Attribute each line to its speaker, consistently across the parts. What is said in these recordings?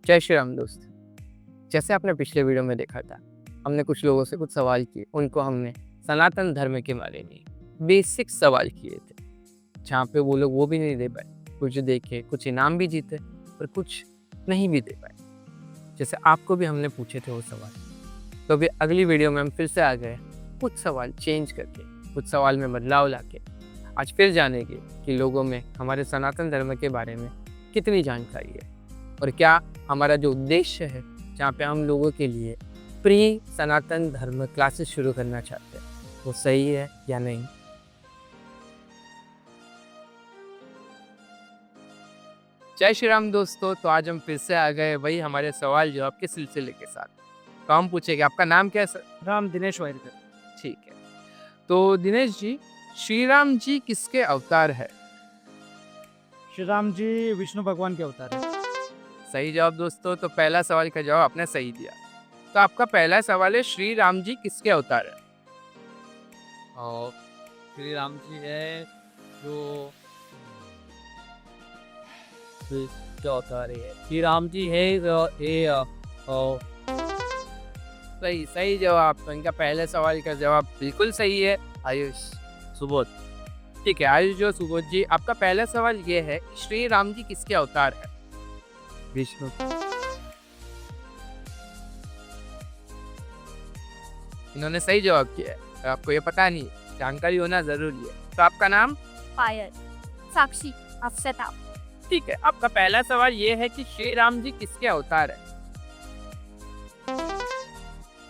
Speaker 1: जय श्री राम दोस्त। जैसे आपने पिछले वीडियो में देखा था, हमने कुछ लोगों से कुछ सवाल किए। उनको हमने सनातन धर्म के बारे में बेसिक सवाल किए थे, जहाँ पे वो लोग वो भी नहीं दे पाए। कुछ देखे, कुछ इनाम भी जीते और कुछ नहीं भी दे पाए। जैसे आपको भी हमने पूछे थे वो सवाल, तो अभी अगली वीडियो में हम फिर से आ गए, कुछ सवाल चेंज करके, कुछ सवाल में बदलाव लाके आज फिर जानेंगे कि लोगों में हमारे सनातन धर्म के बारे में कितनी जानकारी है और क्या हमारा जो उद्देश्य है, जहाँ पे हम लोगों के लिए प्री सनातन धर्म क्लासेस शुरू करना चाहते हैं, वो सही है या नहीं। जय श्री राम दोस्तों। तो आज हम फिर से आ गए वही हमारे सवाल जवाब के सिलसिले के साथ। तो हम पूछेंगे, आपका नाम क्या है सर?
Speaker 2: राम दिनेश वायरकर।
Speaker 1: ठीक है, तो दिनेश जी, श्री राम जी किसके अवतार है?
Speaker 2: श्री राम जी विष्णु भगवान के अवतार है।
Speaker 1: सही जवाब दोस्तों। तो पहला सवाल का जवाब आपने सही दिया। तो आपका पहला सवाल है, श्री राम जी किसके अवतार है?
Speaker 3: और श्री राम जी है जो क्या होता है, श्री राम जी है
Speaker 1: सही जवाब। तो इनका पहले सवाल का जवाब बिल्कुल सही है। आयुष,
Speaker 3: सुबोध।
Speaker 1: ठीक है आयुष जो सुबोध जी, आपका पहला सवाल ये है, श्री राम जी किसके अवतार है?
Speaker 3: विष्णु।
Speaker 1: इन्होंने सही जवाब किया है। आपको ये पता नहीं, जानकारी होना जरूरी है। तो आपका नाम?
Speaker 4: पायल, साक्षी, अफसता।
Speaker 1: ठीक है, आपका पहला सवाल ये है कि श्री राम जी किसके अवतार है?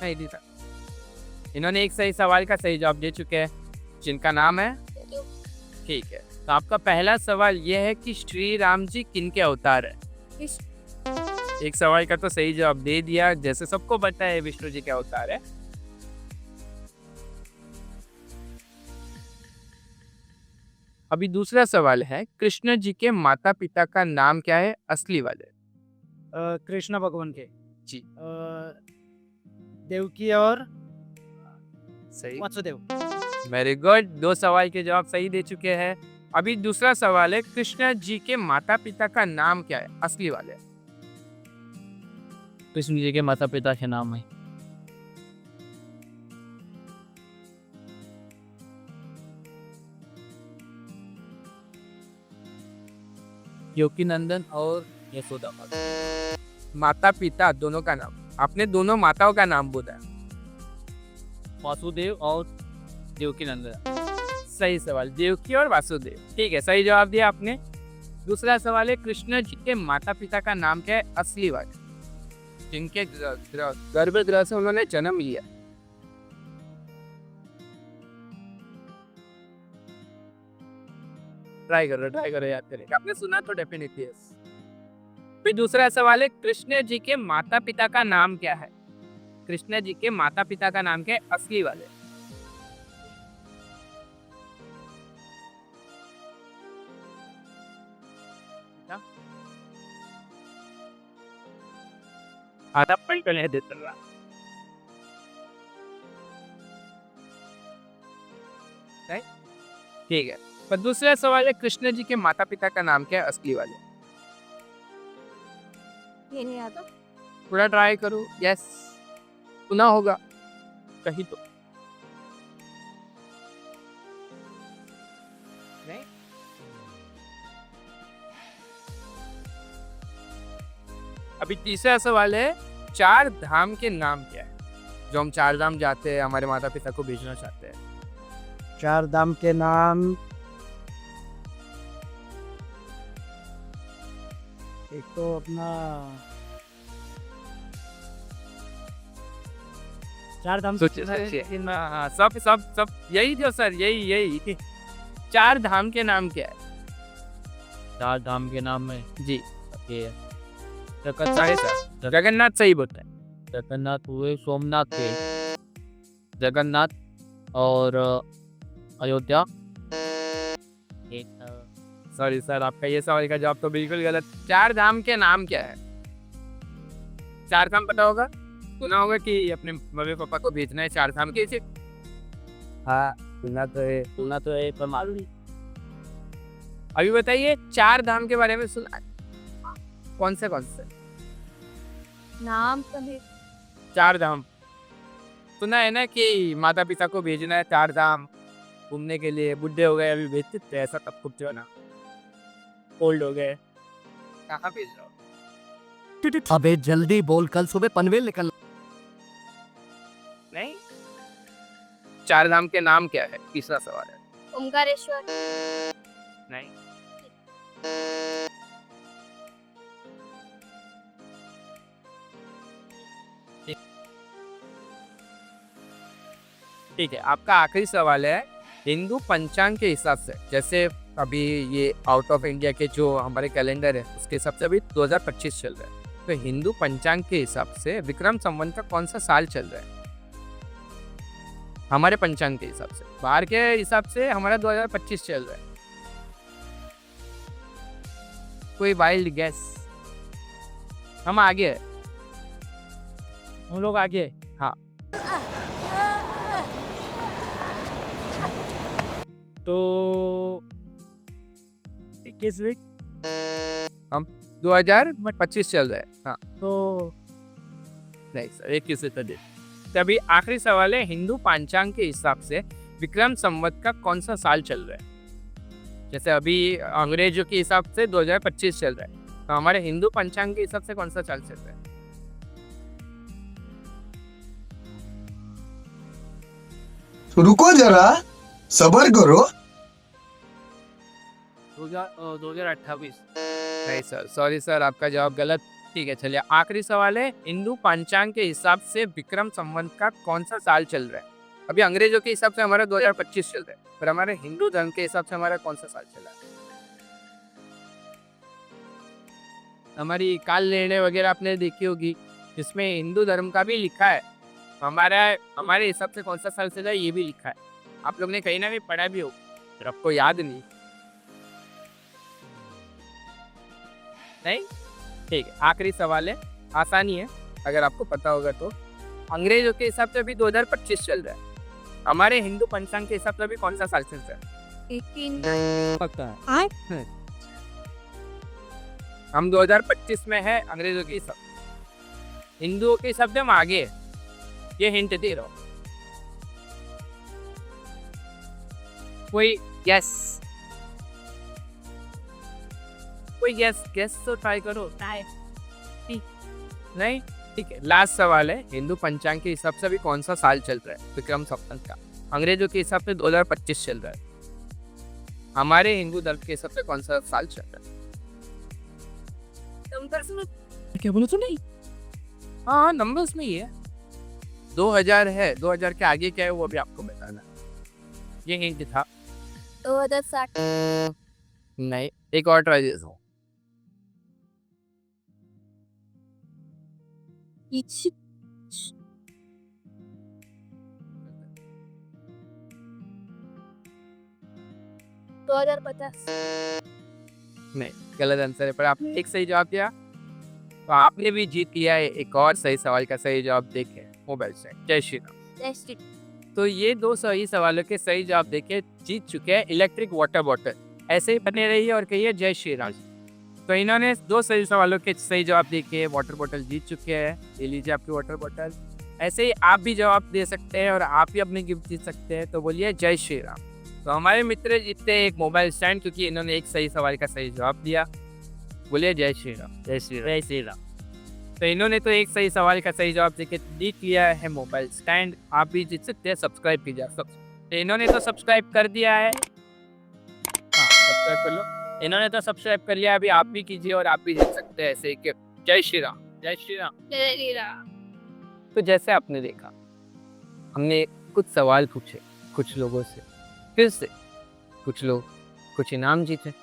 Speaker 1: नहीं दीदा, इन्होंने एक सही सवाल का सही जवाब दे चुके हैं, जिनका नाम है। ठीक है, तो आपका पहला सवाल ये है कि श्री राम जी किनके अवतार है? एक सवाल का तो सही जवाब दे दिया, जैसे सबको पता है विष्णु जी के अवतार है। अभी दूसरा सवाल है, कृष्ण जी के माता पिता का नाम क्या है असली वाले?
Speaker 2: कृष्ण भगवान के
Speaker 1: जी।
Speaker 2: देवकी और
Speaker 1: सही,
Speaker 2: वासुदेव।
Speaker 1: Very good. दो सवाल के जवाब सही दे चुके हैं। अभी दूसरा सवाल है, कृष्ण जी के माता पिता का नाम क्या है असली वाले?
Speaker 3: कृष्ण जी के माता पिता के नाम है योगी नंदन और यशोदा माता।
Speaker 1: माता पिता दोनों का नाम, आपने दोनों माताओं का नाम बोला।
Speaker 3: वासुदेव और देवकी नंदन।
Speaker 1: सही सवाल, देवकी और वासुदेव। ठीक है, सही जवाब दिया आपने। दूसरा सवाल है, कृष्ण जी के माता पिता का नाम क्या है असली वाले, जिनके गर्भगृह से उन्होंने जन्म लिया? ट्राई करो याद करेंगे। आपने सुना तो डेफिनेटली यस। फिर दूसरा सवाल है, कृष्ण जी के माता पिता का नाम क्या है? कृष्ण जी के माता पिता का नाम क्या है असली वाले? आधा पॉइंट नहीं देता रहा। ठीक है, पर दूसरा सवाल है, कृष्ण जी के माता पिता का नाम क्या है असली वाले?
Speaker 4: ये नहीं आता।
Speaker 1: थोड़ा ट्राई करो। यस, सुना होगा कहीं तो। नहीं? अभी तीसरा सवाल है, चार धाम के नाम क्या है? जो हम चार धाम जाते हैं, हमारे माता पिता को भेजना चाहते हैं।
Speaker 2: चार धाम के नाम, एक तो अपना चार धाम
Speaker 1: सोचिए हाँ, सब सब सब यही जो सर, यही चार धाम के नाम क्या है?
Speaker 3: चार धाम के नाम में
Speaker 1: जी
Speaker 3: ये
Speaker 1: जगन्नाथ सही बोलते हैं।
Speaker 3: जगन्नाथ हुए, सोमनाथ थे, जगन्नाथ और अयोध्या।
Speaker 1: सॉरी सर, आपका ये सवाल का जवाब तो बिल्कुल गलत। चार धाम के नाम क्या है? चार धाम पता होगा, सुना होगा कि अपने मम्मी पापा को भेजना है चार धाम के।
Speaker 3: हाँ सुना तो है पर मालूम नहीं।
Speaker 1: अभी बताइए, चार धाम के बारे में सुना? कौन से?
Speaker 4: नाम तो है।
Speaker 1: चार धाम सुना है ना कि माता पिता को भेजना है चार धाम घूमने के लिए। बुढ़े हो गए अभी भेज सकते हैं ऐसा तब कुछ जो है ना, ओल्ड हो गए कहाँ भेज रहा हूँ?
Speaker 3: अबे जल्दी बोल, कल सुबह पनवेल निकल।
Speaker 1: नहीं, चार धाम के नाम क्या है? तीसरा सवाल है।
Speaker 4: ओमकारेश्वर।
Speaker 1: नहीं, ठीक है। आपका आखिरी सवाल है हिंदू पंचांग के हिसाब से, जैसे अभी ये आउट ऑफ इंडिया के जो हमारे कैलेंडर है उसके हिसाब से अभी 2025 चल रहा है, तो हिंदू पंचांग के हिसाब से विक्रम संवत का कौन सा साल चल रहा है? हमारे पंचांग के हिसाब से, बाहर के हिसाब से हमारा 2025 चल रहा है। कोई वाइल्ड गैस? हम आगे है, हम लोग आगे है। हाँ, तो
Speaker 2: 21
Speaker 1: हम 2025 चल रहा है। हाँ,
Speaker 2: तो
Speaker 1: नहीं सर, 21 से तो अभी आखिरी सवाल है हिंदू पंचांग के हिसाब से विक्रम संवत का कौन सा साल चल रहा है? जैसे अभी अंग्रेजों के हिसाब से 2025 चल रहा है, तो हमारे हिंदू पंचांग के हिसाब से कौन सा साल चल रहा है?
Speaker 5: रुको जरा, सबर करो।
Speaker 1: 2028। नहीं सर, सॉरी सर, आपका जवाब गलत। ठीक है, चलिए आखिरी सवाल है हिंदू पंचांग के हिसाब से विक्रम संवत का कौन सा साल चल रहा है? अभी अंग्रेजों के हिसाब से हमारा 2025 चल रहा है, पर हमारे हिंदू धर्म के हिसाब से हमारा कौन सा साल चला है? हमारी काल निर्णय वगैरह आपने देखी होगी, जिसमें हिंदू धर्म का भी लिखा है। हमारे हिसाब से कौन सा साल चला है ये भी लिखा है। आप लोग ने कहीं ना कहीं पढ़ा भी हो, पर आपको याद नहीं। नहीं, ठीक है, आखिरी सवाल है, आसानी है, अगर आपको पता होगा तो। अंग्रेजों के हिसाब से अभी 2025 चल रहा है, हमारे हिंदू पंचांग के हिसाब से अभी कौन सा साल चल रहा है?
Speaker 4: 18।
Speaker 1: पता है हम 2025 में है अंग्रेजों के हिसाब, हिंदुओं के हिसाब से हम आगे है। ये हिंट दे रहा हूँ। कोई गैस? कोई गैस तो ट्राई करो। नहीं, ठीक है, लास्ट सवाल है हिंदू पंचांग के हिसाब से अभी कौन सा साल चल रहा है विक्रम संवत का? अंग्रेजों के हिसाब से 2025 चल रहा है, हमारे हिंदू धर्म के हिसाब से कौन सा साल चल रहा है?
Speaker 2: क्या बोलो तो नहीं?
Speaker 1: हाँ, नंबर्स में ही है। 2000 है, 2000 के आगे क्या है वो अभी आपको बताना है। ये हिंट था।
Speaker 4: 2060।
Speaker 1: नहीं, एक और ट्राई देता हूँ।
Speaker 4: 2050।
Speaker 1: नहीं, गलत आंसर है, पर आपने एक सही जवाब दिया, तो आपने भी जीत लिया है एक और सही सवाल का सही जवाब देके मोबाइल से। जय श्री राम।
Speaker 4: जय श्री।
Speaker 1: तो ये दो सही सवालों के सही जवाब देके जीत चुके हैं इलेक्ट्रिक वाटर बॉटल। ऐसे ही बने रहिए और कहिए जय श्री राम। तो इन्होंने दो सही सवालों के सही जवाब देके वाटर बॉटल जीत चुके हैं। ले लीजिए आपकी वाटर बॉटल। ऐसे ही आप भी जवाब दे सकते हैं और आप भी अपनी गिफ्ट जीत सकते हैं, तो बोलिए जय श्री राम। तो हमारे मित्र जीतते हैं एक मोबाइल स्टैंड, क्योंकि इन्होंने एक सही सवाल का सही जवाब दिया। बोलिए जय श्री राम। जय श्री राम। जय श्री राम। तो इन्होंने तो एक सही सवाल का सही जवाब देके जीत लिया है मोबाइल स्टैंड। आप भी जीत सकते हैं, सब्सक्राइब कीजिए। तो इन्होंने तो सब्सक्राइब कर दिया है, हाँ सब्सक्राइब कर लो। इन्होंने तो सब्सक्राइब कर लिया, अभी आप भी कीजिए और आप भी जीत सकते हैं ऐसे कि जय श्री राम। जय श्री राम।
Speaker 4: जय श्री राम।
Speaker 1: तो जैसे आपने देखा, हमने कुछ सवाल पूछे कुछ लोगों से, फिर से कुछ लोग कुछ इनाम जीते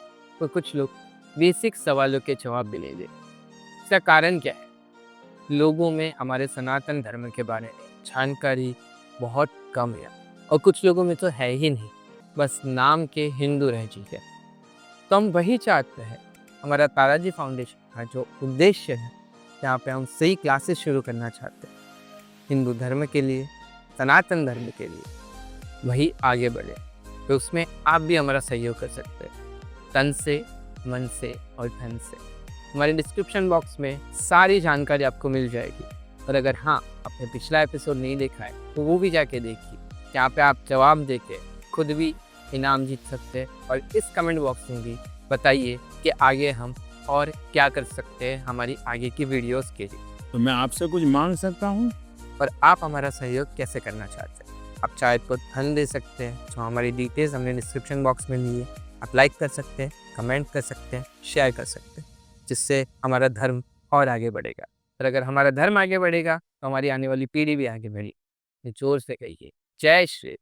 Speaker 1: और कुछ लोग बेसिक सवालों के जवाब भी ले दे। इसका कारण क्या है? लोगों में हमारे सनातन धर्म के बारे में जानकारी बहुत कम है, और कुछ लोगों में तो है ही नहीं, बस नाम के हिंदू रह चुके। तो हम वही चाहते हैं, हमारा ताराजी फाउंडेशन का जो उद्देश्य है, जहाँ पे हम सही क्लासेस शुरू करना चाहते हैं हिंदू धर्म के लिए, सनातन धर्म के लिए, वही आगे बढ़े। तो उसमें आप भी हमारा सहयोग कर सकते हैं, तन से, मन से और धन से। हमारे डिस्क्रिप्शन बॉक्स में सारी जानकारी आपको मिल जाएगी। और अगर हाँ, आपने पिछला एपिसोड नहीं देखा है तो वो भी जाके देखिए। यहाँ पे आप जवाब देके खुद भी इनाम जीत सकते हैं। और इस कमेंट बॉक्स में भी बताइए कि आगे हम और क्या कर सकते हैं हमारी आगे की वीडियोस के लिए।
Speaker 6: तो मैं आपसे कुछ मांग सकता हूँ?
Speaker 1: और आप हमारा सहयोग कैसे करना चाहते हैं? आप चाहे तो धन दे सकते हैं, जो हमारी डिटेल्स हमने डिस्क्रिप्शन बॉक्स में दी है। आप लाइक कर सकते हैं, कमेंट कर सकते हैं, शेयर कर सकते हैं, जिससे हमारा धर्म और आगे बढ़ेगा। और अगर हमारा धर्म आगे बढ़ेगा तो हमारी आने वाली पीढ़ी भी आगे बढ़ेगी। जोर से कहिए जय श्री